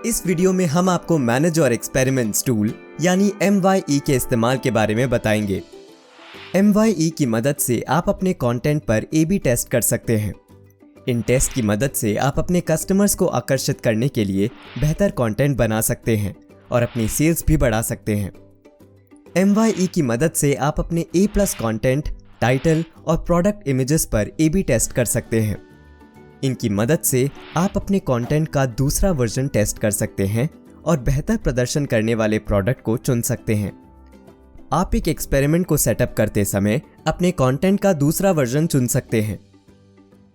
इस वीडियो में हम आपको मैनेज और एक्सपेरिमेंट्स टूल यानी MYE के इस्तेमाल के बारे में बताएंगे। MYE की मदद से आप अपने कंटेंट पर A/B टेस्ट कर सकते हैं। इन टेस्ट की मदद से आप अपने कस्टमर्स को आकर्षित करने के लिए बेहतर कंटेंट बना सकते हैं और अपनी सेल्स भी बढ़ा सकते हैं। MYE की मदद से आप अपने A+ कंटेंट, टाइटल और प्रोडक्ट इमेजेस पर A/B टेस्ट कर सकते हैं। इनकी मदद से आप अपने कंटेंट का दूसरा वर्जन टेस्ट कर सकते हैं और बेहतर प्रदर्शन करने वाले प्रोडक्ट को चुन सकते हैं। आप एक एक्सपेरिमेंट को सेटअप करते समय अपने कंटेंट का दूसरा वर्जन चुन सकते हैं।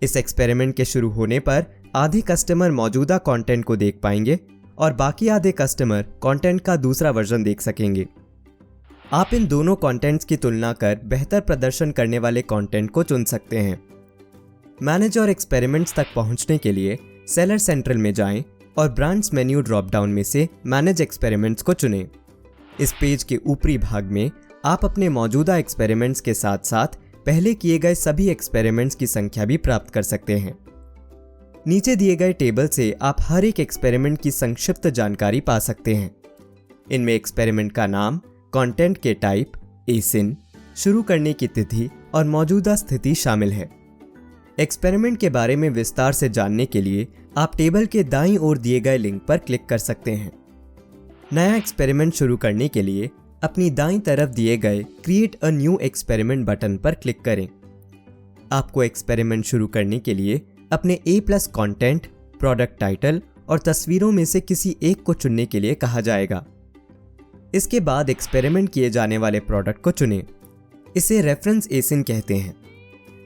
इस एक्सपेरिमेंट के शुरू होने पर आधे कस्टमर मौजूदा कंटेंट को देख पाएंगे और बाकी आधे कस्टमर कंटेंट का दूसरा वर्जन देख सकेंगे। आप इन दोनों कंटेंट्स की तुलना कर बेहतर प्रदर्शन करने वाले कंटेंट को चुन सकते हैं। मैनेज और एक्सपेरिमेंट्स तक पहुंचने के लिए सेलर सेंट्रल में जाएं और ब्रांड्स मेन्यू ड्रॉप डाउन में से मैनेज एक्सपेरिमेंट्स को चुनें। इस पेज के ऊपरी भाग में आप अपने मौजूदा एक्सपेरिमेंट्स के साथ साथ पहले किए गए सभी एक्सपेरिमेंट्स की संख्या भी प्राप्त कर सकते हैं। नीचे दिए गए टेबल से आप हर एक एक्सपेरिमेंट की संक्षिप्त जानकारी पा सकते हैं। इनमें एक्सपेरिमेंट का नाम, कंटेंट के टाइप, एसिन, शुरू करने की तिथि और मौजूदा स्थिति शामिल है। एक्सपेरिमेंट के बारे में विस्तार से जानने के लिए आप टेबल के दाईं ओर दिए गए लिंक पर क्लिक कर सकते हैं। नया एक्सपेरिमेंट शुरू करने के लिए अपनी दाईं तरफ दिए गए create a new experiment button पर क्लिक करें। आपको एक्सपेरिमेंट शुरू करने के लिए अपने A+ कंटेंट, प्रोडक्ट टाइटल और तस्वीरों में से किसी एक को चुनने के लिए कहा जाएगा। इसके बाद एक्सपेरिमेंट किए जाने वाले प्रोडक्ट को चुनें। इसे रेफरेंस एसिन कहते हैं।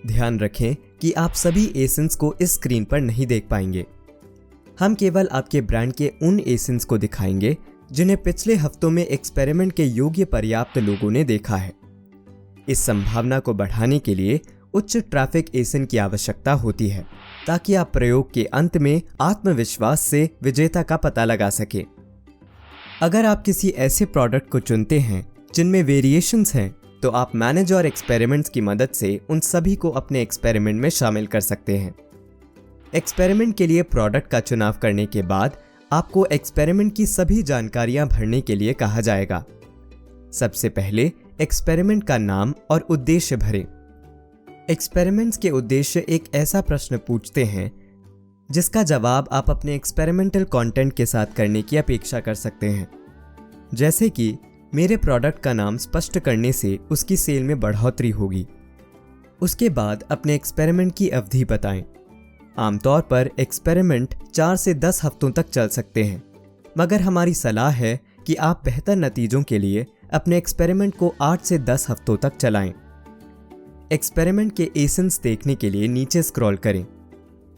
ध्यान रखें कि आप सभी एसिन्स को इस स्क्रीन पर नहीं देख पाएंगे। हम केवल आपके ब्रांड के उन एसिन्स को दिखाएंगे जिन्हें पिछले हफ्तों में एक्सपेरिमेंट के योग्य पर्याप्त लोगों ने देखा है। इस संभावना को बढ़ाने के लिए उच्च ट्रैफिक एसिन की आवश्यकता होती है ताकि आप प्रयोग के अंत में आत्मविश्वास से विजेता का पता लगा सके। अगर आप किसी ऐसे प्रोडक्ट को चुनते हैं जिनमें वेरिएशंस हैं, तो आप मैनेज और एक्सपेरिमेंट्स की मदद से उन सभी को अपने एक्सपेरिमेंट में शामिल कर सकते हैं। एक्सपेरिमेंट के लिए प्रोडक्ट का चुनाव करने के बाद आपको एक्सपेरिमेंट की सभी जानकारियां भरने के लिए कहा जाएगा। सबसे पहले एक्सपेरिमेंट का नाम और उद्देश्य भरें। एक्सपेरिमेंट्स के उद्देश्य एक ऐसा प्रश्न पूछते हैं जिसका जवाब आप अपने एक्सपेरिमेंटल कंटेंट के साथ करने की अपेक्षा कर सकते हैं। जैसे कि मेरे प्रोडक्ट का नाम स्पष्ट करने से उसकी सेल में बढ़ोतरी होगी। उसके बाद अपने एक्सपेरिमेंट की अवधि बताएं। आमतौर पर एक्सपेरिमेंट 4 से 10 हफ्तों तक चल सकते हैं, मगर हमारी सलाह है कि आप बेहतर नतीजों के लिए अपने एक्सपेरिमेंट को 8 से 10 हफ्तों तक चलाएं। एक्सपेरिमेंट के एसिन्स देखने के लिए नीचे स्क्रॉल करें।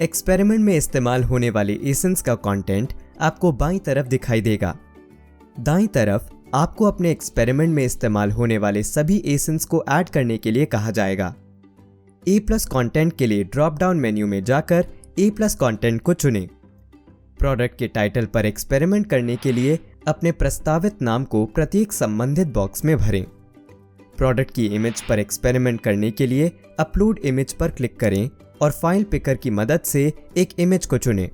एक्सपेरिमेंट में इस्तेमाल होने वाले एसिन्स का कंटेंट आपको बाईं तरफ दिखाई देगा। दाईं तरफ आपको अपने एक्सपेरिमेंट में इस्तेमाल होने वाले सभी एसिन्स को ऐड करने के लिए कहा जाएगा। A+ कंटेंट के लिए ड्रॉप डाउन मेन्यू में जाकर A+ कंटेंट को चुनें। प्रोडक्ट के टाइटल पर एक्सपेरिमेंट करने के लिए अपने प्रस्तावित नाम को प्रत्येक संबंधित बॉक्स में भरें। प्रोडक्ट की इमेज पर एक्सपेरिमेंट करने के लिए अपलोड इमेज पर क्लिक करें और फाइल पिकर की मदद से एक इमेज को चुनें।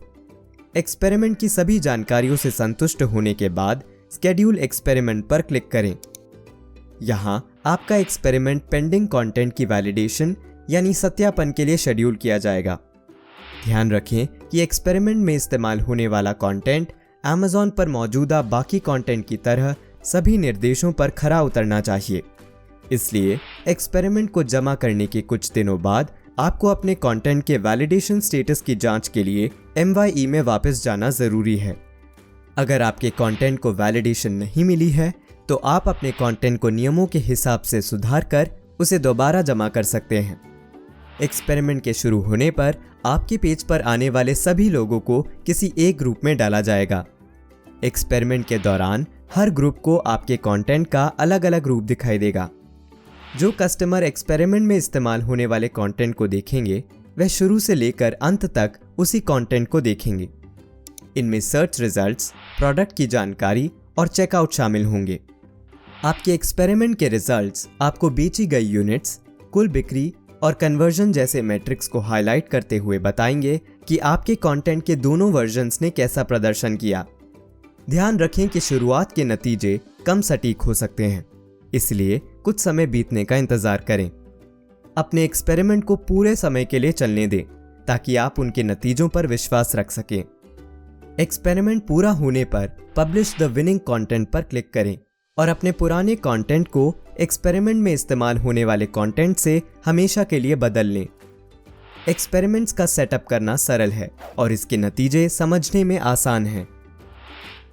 एक्सपेरिमेंट की सभी जानकारियों से संतुष्ट होने के बाद स्केड्यूल एक्सपेरिमेंट पर क्लिक करें। यहाँ आपका एक्सपेरिमेंट पेंडिंग कंटेंट की वैलिडेशन यानी सत्यापन के लिए शेड्यूल किया जाएगा। ध्यान रखें कि एक्सपेरिमेंट में इस्तेमाल होने वाला कंटेंट Amazon पर मौजूदा बाकी कंटेंट की तरह सभी निर्देशों पर खरा उतरना चाहिए। इसलिए एक्सपेरिमेंट को जमा करने के कुछ दिनों बाद आपको अपने कंटेंट के वैलिडेशन स्टेटस की जांच के लिए MYE में वापस जाना जरूरी है। अगर आपके कंटेंट को वैलिडेशन नहीं मिली है, तो आप अपने कंटेंट को नियमों के हिसाब से सुधार कर उसे दोबारा जमा कर सकते हैं। एक्सपेरिमेंट के शुरू होने पर आपके पेज पर आने वाले सभी लोगों को किसी एक ग्रुप में डाला जाएगा। एक्सपेरिमेंट के दौरान हर ग्रुप को आपके कंटेंट का अलग अलग रूप दिखाई देगा। जो कस्टमर एक्सपेरिमेंट में इस्तेमाल होने वाले कंटेंट को देखेंगे, वह शुरू से लेकर अंत तक उसी कंटेंट को देखेंगे। इनमें सर्च रिजल्ट्स, प्रोडक्ट की जानकारी और चेकआउट शामिल होंगे। आपके एक्सपेरिमेंट के रिजल्ट्स आपको बेची गई यूनिट्स, कुल बिक्री और कन्वर्जन जैसे मैट्रिक्स को हाईलाइट करते हुए बताएंगे कि आपके कंटेंट के दोनों वर्जन्स ने कैसा प्रदर्शन किया। ध्यान रखें कि शुरुआत के नतीजे कम सटीक हो सकते हैं, इसलिए कुछ समय बीतने का इंतजार करें। अपने एक्सपेरिमेंट को पूरे समय के लिए चलने दें ताकि आप उनके नतीजों पर विश्वास रख सकें। एक्सपेरिमेंट पूरा होने पर पब्लिश द विनिंग कंटेंट पर क्लिक करें और अपने पुराने कंटेंट को एक्सपेरिमेंट में इस्तेमाल होने वाले कंटेंट से हमेशा के लिए बदल लें। एक्सपेरिमेंट्स का सेटअप करना सरल है और इसके नतीजे समझने में आसान हैं।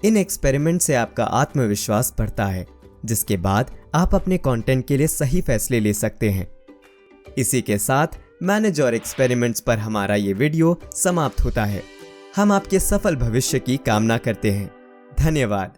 इन एक्सपेरिमेंट से आपका आत्मविश्वास बढ़ता है, जिसके बाद आप अपने कंटेंट के लिए सही फैसले ले सकते हैं। इसी के साथ मैनेज और एक्सपेरिमेंट्स पर हमारा ये वीडियो समाप्त होता है। हम आपके सफल भविष्य की कामना करते हैं। धन्यवाद।